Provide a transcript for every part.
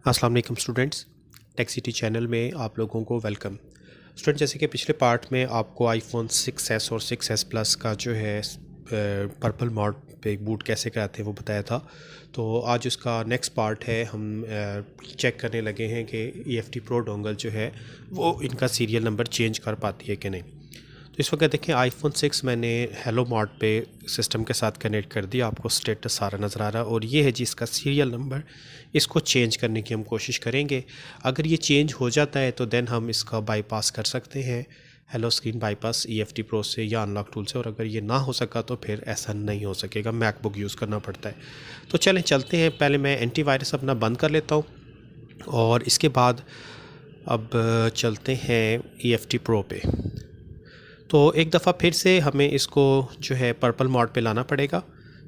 अस्सलाम वालेकुम students, tech city channel में आप लोगों को वेलकम। स्टूडेंट, जैसे कि पिछले पार्ट में आपको आईफोन 6s और 6s प्लस का जो है पर्पल मॉड पे बूट कैसे कराते हैं वो बताया था। तो आज उसका नेक्स्ट पार्ट है, हम चेक करने लगे हैं कि EFT प्रो डोंगल जो है वो इनका सीरियल नंबर चेंज कर पाती है कि नहीं। तो इस वक्त देखें, आईफोन 6 मैंने हेलो मॉड पे सिस्टम के साथ कनेक्ट कर दिया, आपको स्टेटस सारा नज़र आ रहा है और ये है जी इसका सीरियल नंबर। इसको चेंज करने की हम कोशिश करेंगे। अगर ये चेंज हो जाता है तो देन हम इसका बाईपास कर सकते हैं, hello screen bypass EFT pro से या अनलॉक टूल से। और अगर ये ना हो सका तो फिर ऐसा नहीं हो सकेगा, मैकबुक यूज़ करना पड़ता है। तो चलते हैं, पहले मैं एंटीवायरस अपना बंद कर लेता हूँ और इसके बाद अब चलते हैं EFT प्रो पे। तो एक दफ़ा फिर से हमें इसको जो है पर्पल मॉड पे लाना पड़ेगा।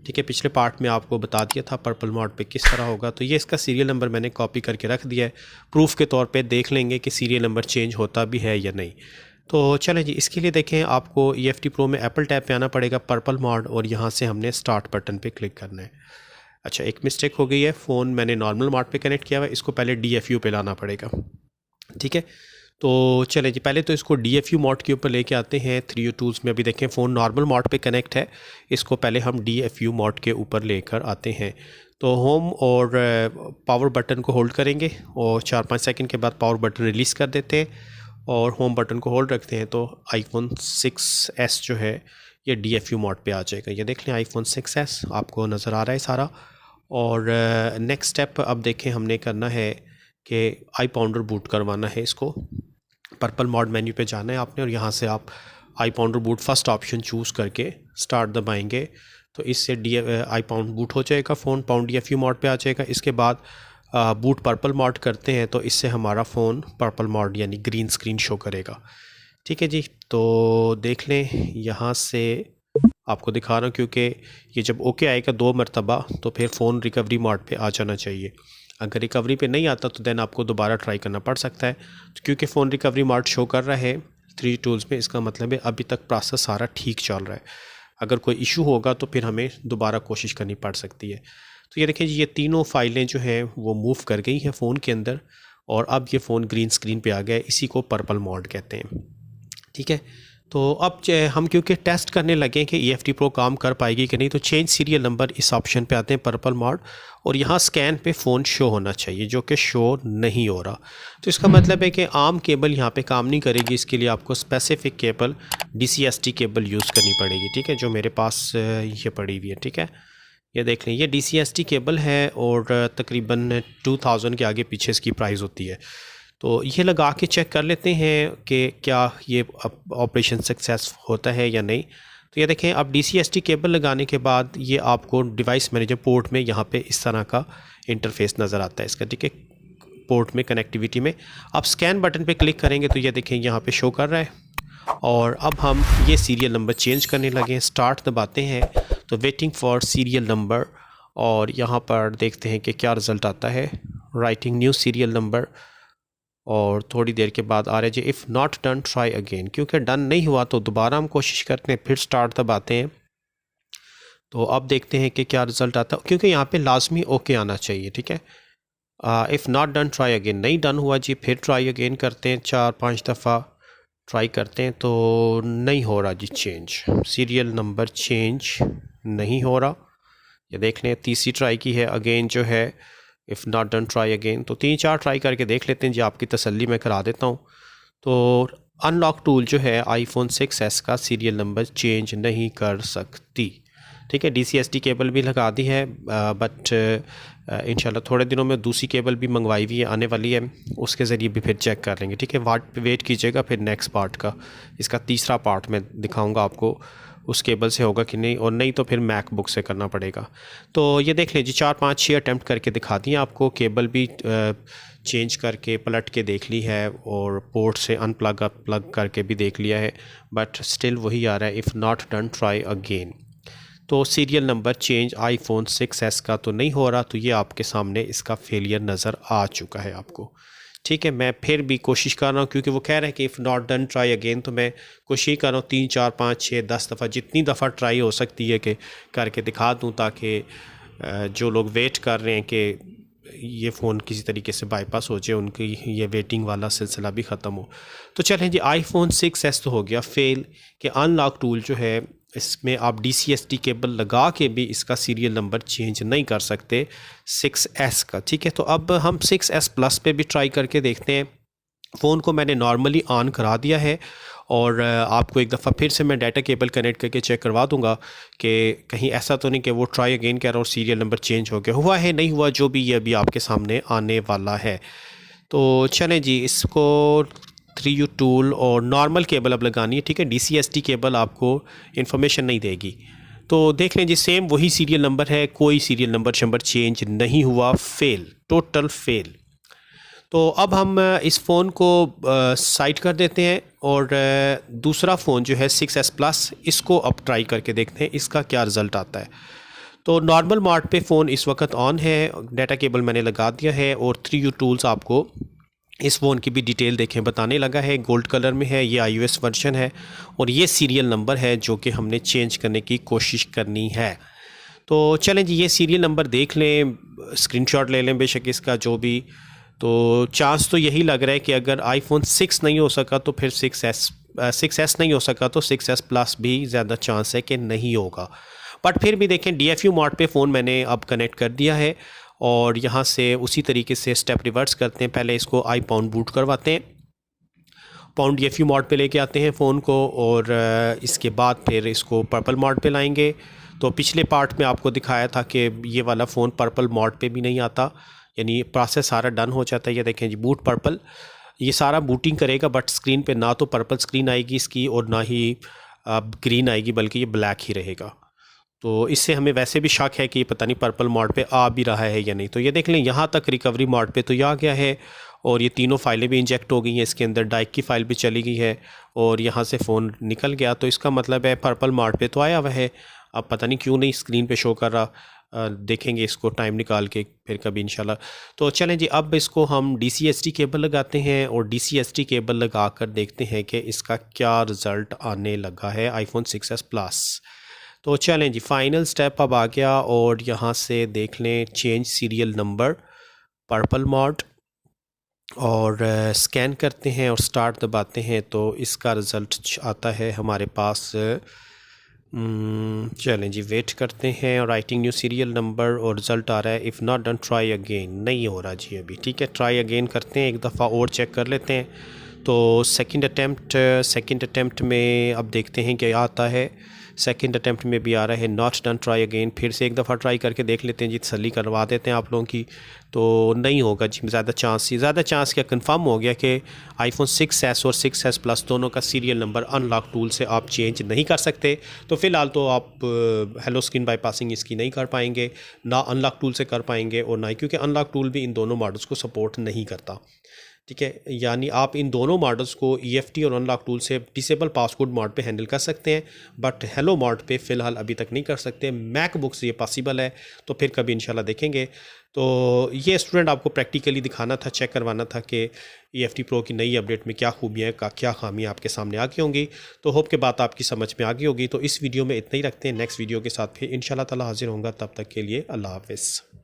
ठीक है, पिछले पार्ट में आपको बता दिया था पर्पल मॉड पे किस तरह होगा। तो ये इसका सीरियल नंबर मैंने कॉपी करके रख दिया है, प्रूफ के तौर पे देख लेंगे कि सीरियल नंबर चेंज होता भी है या नहीं। तो चलें जी, इसके लिए देखें, आपको EFT प्रो में एप्पल टैब पे आना पड़ेगा, पर्पल मॉड, और यहाँ से हमने स्टार्ट बटन पे क्लिक करना है। अच्छा, एक मिस्टेक हो गई है, फ़ोन मैंने नॉर्मल मॉड पे कनेक्ट किया हुआ है, इसको पहले DFU पे लाना पड़ेगा। ठीक है, तो चलें जी, पहले तो इसको DFU मोड के ऊपर लेके आते हैं। 3U टूल्स में अभी देखें फ़ोन नॉर्मल मोड पे कनेक्ट है, इसको पहले हम DFU मोड के ऊपर लेकर आते हैं। तो होम और पावर बटन को होल्ड करेंगे और 4-5 सेकंड के बाद पावर बटन रिलीज़ कर देते हैं और होम बटन को होल्ड रखते हैं। तो आईफोन 6s जो है ये DFU मोड पे आ जाएगा। ये देख लें, आईफोन 6s आपको नज़र आ रहा है सारा। और नेक्स्ट स्टेप अब देखें, हमने करना है कि आई पाउंडर बूट करवाना है इसको। पर्पल मॉड मेन्यू पे जाना है आपने और यहाँ से आप ipwnder boot first option choose करके स्टार्ट दबाएंगे तो इससे आई पाउंड बूट हो जाएगा, फ़ोन पाउंड DFU मॉड पे आ जाएगा। इसके बाद बूट पर्पल मॉड करते हैं तो इससे हमारा फ़ोन पर्पल मॉड यानी ग्रीन स्क्रीन शो करेगा। ठीक है जी, तो देख लें, यहाँ से आपको दिखा रहा हूँ क्योंकि ये जब ओके आएगा 2 मरतबा तो फिर फ़ोन रिकवरी मोड पे आ जाना चाहिए। अगर रिकवरी पे नहीं आता तो देन आपको दोबारा ट्राई करना पड़ सकता है। तो क्योंकि फ़ोन रिकवरी मोड शो कर रहा है 3 टूल्स में, इसका मतलब है अभी तक प्रोसेस सारा ठीक चल रहा है। अगर कोई इशू होगा तो फिर हमें दोबारा कोशिश करनी पड़ सकती है। तो ये देखिए जी, ये तीनों फाइलें जो हैं वो मूव कर गई हैं फ़ोन के अंदर और अब ये फ़ोन ग्रीन स्क्रीन पे आ गया है, इसी को पर्पल मोड कहते हैं। ठीक है, तो अब हम क्योंकि टेस्ट करने लगे कि EFT प्रो काम कर पाएगी कि नहीं, तो चेंज सीरियल नंबर इस ऑप्शन पे आते हैं पर्पल मॉड और यहाँ स्कैन पे फ़ोन शो होना चाहिए, जो कि शो नहीं हो रहा। तो इसका मतलब है कि आम केबल यहाँ पे काम नहीं करेगी, इसके लिए आपको specific cable DCST cable use करनी पड़ेगी। ठीक है, जो मेरे पास ये पड़ी हुई है। ठीक है, ये देख लें, ये DCST केबल है और तकरीबन 2000 के आगे पीछे इसकी प्राइस होती है। तो ये लगा के चेक कर लेते हैं कि क्या ये ऑपरेशन सक्सेस होता है या नहीं। तो ये देखें, अब DCST केबल लगाने के बाद ये आपको डिवाइस मैनेजर पोर्ट में यहाँ पे इस तरह का इंटरफेस नज़र आता है इसका। ठीक है, पोर्ट में कनेक्टिविटी में आप स्कैन बटन पे क्लिक करेंगे तो ये देखें यहाँ पे शो कर रहा है। और अब हम ये सीरियल नंबर चेंज करने लगे हैं, स्टार्ट दबाते हैं तो वेटिंग फॉर सीरियल नंबर, और यहाँ पर देखते हैं कि क्या रिज़ल्ट आता है। राइटिंग न्यू सीरियल नंबर, और थोड़ी देर के बाद आ रहा है जी if not done try again. क्योंकि डन नहीं हुआ तो दोबारा हम कोशिश करते हैं, फिर स्टार्ट दबाते हैं। तो अब देखते हैं कि क्या रिज़ल्ट आता है, क्योंकि यहाँ पे लाजमी ओके आना चाहिए। ठीक है, if not done try again, नहीं डन हुआ जी, फिर ट्राई अगेन करते हैं, 4-5 दफ़ा ट्राई करते हैं तो नहीं हो रहा जी चेंज, सीरियल नंबर चेंज नहीं हो रहा। ये देख लें, तीसरी ट्राई की है, अगेन जो है if not done try again. तो 3-4 ट्राई करके देख लेते हैं जी, आपकी तसल्ली मैं करा देता हूँ। तो अनलॉक टूल जो है आईफोन 6s का सीरियल नंबर चेंज नहीं कर सकती। ठीक है, DCST केबल भी लगा दी है, बट इंशाल्लाह थोड़े दिनों में दूसरी केबल भी मंगवाई हुई है, आने वाली है, उसके ज़रिए भी फिर चेक कर लेंगे। ठीक है, वेट कीजिएगा, फिर नेक्स्ट पार्ट का, इसका तीसरा पार्ट मैं दिखाऊंगा आपको उस केबल से होगा कि नहीं, और नहीं तो फिर मैकबुक से करना पड़ेगा। तो ये देख लीजिए, 4-5-6 अटैम्प्ट करके दिखा दिए आपको, केबल भी चेंज करके पलट के देख ली है और पोर्ट से अनप्लग प्लग करके भी देख लिया है, बट स्टिल वही आ रहा है, if not done try again. तो serial number change iPhone 6s का तो नहीं हो रहा, तो ये आपके सामने इसका फेलियर नज़र आ चुका है आपको। ठीक है, मैं फिर भी कोशिश कर रहा हूँ क्योंकि वो कह रहे हैं कि if not done try again, तो मैं कोशिश कर रहा हूँ 3-4-5-6-10 दफ़ा जितनी दफ़ा ट्राई हो सकती है कि करके दिखा दूँ, ताकि जो लोग वेट कर रहे हैं कि ये फ़ोन किसी तरीके से बाईपास हो जाए, उनकी ये वेटिंग वाला सिलसिला भी ख़त्म हो। तो चलें जी, आईफोन 6s तो हो गया फेल कि अनलॉक टूल जो है इसमें आप DCST केबल लगा के भी इसका सीरियल नंबर चेंज नहीं कर सकते 6s का। ठीक है, तो अब हम 6s प्लस पे भी ट्राई करके देखते हैं। फ़ोन को मैंने नॉर्मली ऑन करा दिया है और आपको एक दफ़ा फिर से मैं डाटा केबल कनेक्ट करके चेक करवा दूंगा कि कहीं ऐसा तो नहीं कि वो ट्राई अगेन कह रहा और सीरियल नंबर चेंज हो गया। हुआ है नहीं हुआ, जो भी ये अभी आपके सामने आने वाला है। तो चलें जी, इसको 3U टूल और नॉर्मल केबल अब लगानी है। ठीक है, DCST केबल आपको इन्फॉर्मेशन नहीं देगी। तो देख लें जी, सेम वही सीरियल नंबर है, कोई सीरियल नंबर चेंज नहीं हुआ, फेल, टोटल फेल। तो अब हम इस फ़ोन को साइड कर देते हैं और दूसरा फ़ोन जो है 6s प्लस, इसको अब ट्राई करके देखते हैं इसका क्या रिज़ल्ट आता है। तो नॉर्मल मोड पे फ़ोन इस वक्त ऑन है, डाटा केबल मैंने लगा दिया है और 3U टूल्स आपको इस फ़ोन की भी डिटेल देखें बताने लगा है। गोल्ड कलर में है, ये iOS वर्जन है और ये सीरियल नंबर है जो कि हमने चेंज करने की कोशिश करनी है। तो चलें जी, ये सीरियल नंबर देख लें, स्क्रीनशॉट ले लें बेशक इसका जो भी। तो चांस तो यही लग रहा है कि अगर आईफोन 6 नहीं हो सका तो फिर 6s नहीं हो सका तो 6s प्लस भी ज़्यादा चांस है कि नहीं होगा। बट फिर भी देखें, DFU मोड पे फ़ोन मैंने अब कनेक्ट कर दिया है और यहाँ से उसी तरीके से स्टेप रिवर्स करते हैं। पहले इसको iPound बूट करवाते हैं, पाउंड DFU मोड पे लेके आते हैं फ़ोन को और इसके बाद फिर इसको पर्पल मोड पे लाएंगे। तो पिछले पार्ट में आपको दिखाया था कि ये वाला फ़ोन पर्पल मोड पे भी नहीं आता, यानी प्रोसेस सारा डन हो जाता है। ये देखें जी, बूट पर्पल, ये सारा बूटिंग करेगा बट स्क्रीन पे ना तो पर्पल स्क्रीन आएगी इसकी और ना ही ग्रीन आएगी, बल्कि ये ब्लैक ही रहेगा। तो इससे हमें वैसे भी शक है कि ये पता नहीं पर्पल मोड पे आ भी रहा है या नहीं। तो ये देख लें, यहाँ तक रिकवरी मोड पे तो ये आ गया है और ये तीनों फाइलें भी इंजेक्ट हो गई हैं, इसके अंदर डाइक की फ़ाइल भी चली गई है और यहाँ से फ़ोन निकल गया। तो इसका मतलब है पर्पल मोड पे तो आया हुआ है, अब पता नहीं क्यों नहीं स्क्रीन पे शो कर रहा। देखेंगे इसको टाइम निकाल के फिर कभी इंशाल्लाह। तो चलें जी, अब इसको हम DCST केबल लगाते हैं और DCST केबल लगा कर देखते हैं कि इसका क्या रिज़ल्ट आने लगा है आईफोन 6s प्लस। तो चलें जी, फाइनल स्टेप अब आ गया और यहाँ से देख लें change serial number, purple mode और स्कैन करते हैं और स्टार्ट दबाते हैं तो इसका रिज़ल्ट आता है हमारे पास। चलें जी, वेट करते हैं और राइटिंग न्यू सीरियल नंबर और रिज़ल्ट आ रहा है if not done try again, नहीं हो रहा जी अभी। ठीक है, ट्राई अगेन करते हैं, एक दफ़ा और चेक कर लेते हैं। तो सेकंड अटैम्प्ट में अब देखते हैं क्या आता है। सेकंड अटैम्प्ट में भी आ रहा है नॉट डन ट्राई अगेन, फिर से एक दफ़ा ट्राई करके देख लेते हैं जी, तसल्ली करवा देते हैं आप लोगों की। तो नहीं होगा जी, ज़्यादा चांस क्या, कंफर्म हो गया कि आईफोन 6s और 6s प्लस दोनों का सीरियल नंबर अनलॉक टूल से आप चेंज नहीं कर सकते। तो फ़िलहाल तो आप हेलो स्क्रीन बाईपासिंग इसकी नहीं कर पाएंगे, ना अनलॉक टूल से कर पाएंगे और ना, क्योंकि अनलॉक टूल भी इन दोनों मॉडल्स को सपोर्ट नहीं करता। ठीक है, यानी आप इन दोनों मॉडल्स को EFT और अनलॉक टूल से डिसेबल पासकोड मोड पे हैंडल कर सकते हैं, बट हेलो मोड पे फ़िलहाल अभी तक नहीं कर सकते। मैकबुक से ये पॉसिबल है, तो फिर कभी इंशाल्लाह देखेंगे। तो ये स्टूडेंट आपको प्रैक्टिकली दिखाना था, चेक करवाना था कि EFT प्रो की नई अपडेट में क्या खूबियाँ का क्या खामियाँ आपके सामने आ गई होंगी। तो होप के बात आपकी समझ में आ गई होगी। तो इस वीडियो में इतना ही रखते हैं, नेक्स्ट वीडियो के साथ फिर इंशाल्लाह ताला हाजिर होऊंगा। तब तक के लिए अल्लाह हाफ़िज़।